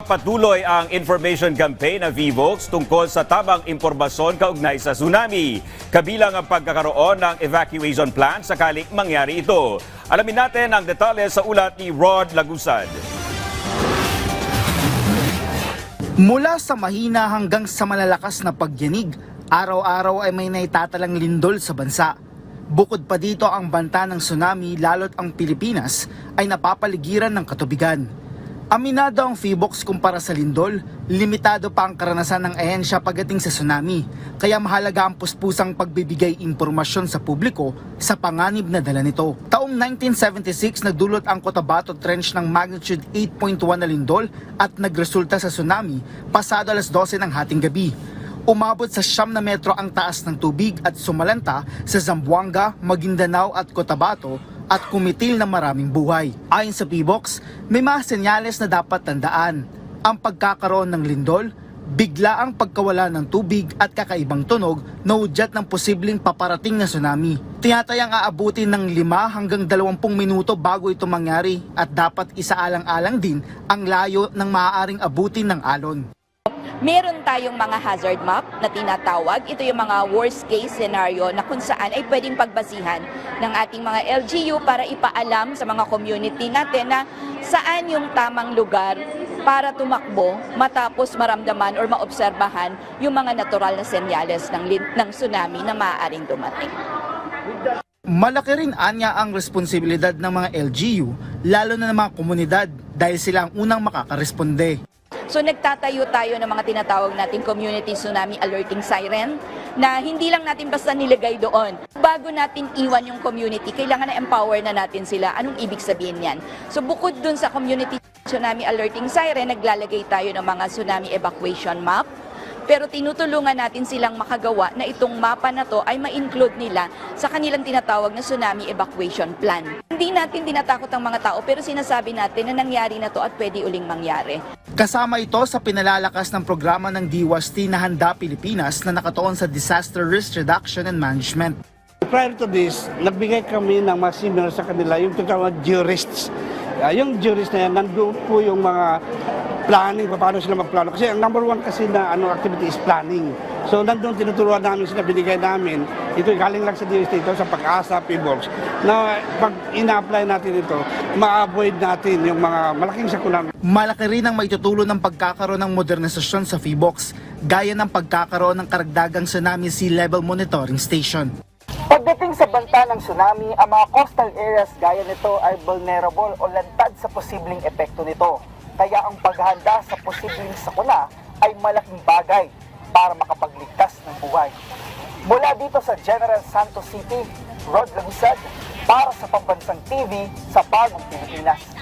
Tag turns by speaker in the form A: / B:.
A: Ipinagpapatuloy ang information campaign ng VIVOX tungkol sa tamang impormasyon kaugnay sa tsunami. Kabilang ang pagkakaroon ng evacuation plan sakaling mangyari ito. Alamin natin ang detalye sa ulat ni Rod Lagusad.
B: Mula sa mahina hanggang sa malalakas na pagyanig, araw-araw ay may naitatalang lindol sa bansa. Bukod pa dito ang banta ng tsunami lalo't ang Pilipinas ay napapaligiran ng katubigan. Aminado ang VIVOX kumpara sa lindol, limitado pa ang karanasan ng ahensya pagdating sa tsunami, kaya mahalaga ang puspusang pagbibigay impormasyon sa publiko sa panganib na dala nito. Taong 1976 nagdulot ang Cotabato Trench ng magnitude 8.1 na lindol at nagresulta sa tsunami pasado alas 12 ng hating gabi. Umabot sa 9 na metro ang taas ng tubig at sumalanta sa Zamboanga, Maguindanao at Cotabato at kumitil na maraming buhay. Ayon sa VIVOX, may mga senyales na dapat tandaan. Ang pagkakaroon ng lindol, bigla ang pagkawala ng tubig at kakaibang tunog na udyat ng posibleng paparating na tsunami. Tinatayang aabutin ng 5 hanggang 20 minuto bago ito mangyari at dapat isaalang-alang din ang layo ng maaaring abutin ng alon.
C: Meron tayong mga hazard map na tinatawag. Ito yung mga worst case scenario na kung saan ay pwedeng pagbasihan ng ating mga LGU para ipaalam sa mga community natin na saan yung tamang lugar para tumakbo matapos maramdaman or maobserbahan yung mga natural na senyales ng tsunami na maaaring dumating.
B: Malaki rin anya ang responsibilidad ng mga LGU, lalo na ng mga komunidad dahil sila ang unang makakaresponde.
C: So nagtatayo tayo ng mga tinatawag nating community tsunami alerting siren na hindi lang natin basta nilagay doon. Bago natin iwan yung community, kailangan na empower na natin sila. Anong ibig sabihin yan? So bukod dun sa community tsunami alerting siren, naglalagay tayo ng mga tsunami evacuation map. Pero tinutulungan natin silang makagawa na itong mapa na to ay ma-include nila sa kanilang tinatawag na tsunami evacuation plan. Hindi natin tinatakot ang mga tao pero sinasabi natin na nangyari na to at pwede uling mangyari.
B: Kasama ito sa pinalalakas ng programa ng DIWAST na Handa Pilipinas na nakatuon sa Disaster Risk Reduction and Management.
D: Prior to this, nagbigay kami ng mga seminar sa kanila, yung tinatawag georists. Yung georists na yan, nandun po yung mga planning, paano sila magplano. Kasi ang number one kasi na activity is planning. So nandun tinuturuan namin sila, binigay namin. Ito galing lang sa DOST ito, sa Pag-asa, VIVOX, na pag ina-apply natin ito, ma-avoid natin yung mga malaking sakulan.
B: Malaki rin ang maitutulo ng pagkakaroon ng modernisasyon sa VIVOX, gaya ng pagkakaroon ng karagdagang tsunami sea level monitoring station. Pagdating sa banta ng tsunami, ang mga coastal areas gaya nito ay vulnerable o lantad sa posibleng epekto nito. Kaya ang paghahanda sa posibleng sakuna ay malaking bagay para makapagligtas ng buhay. Mula dito sa General Santos City, Rod Lagusad para sa Pambansang TV sa Bagong Pilipinas.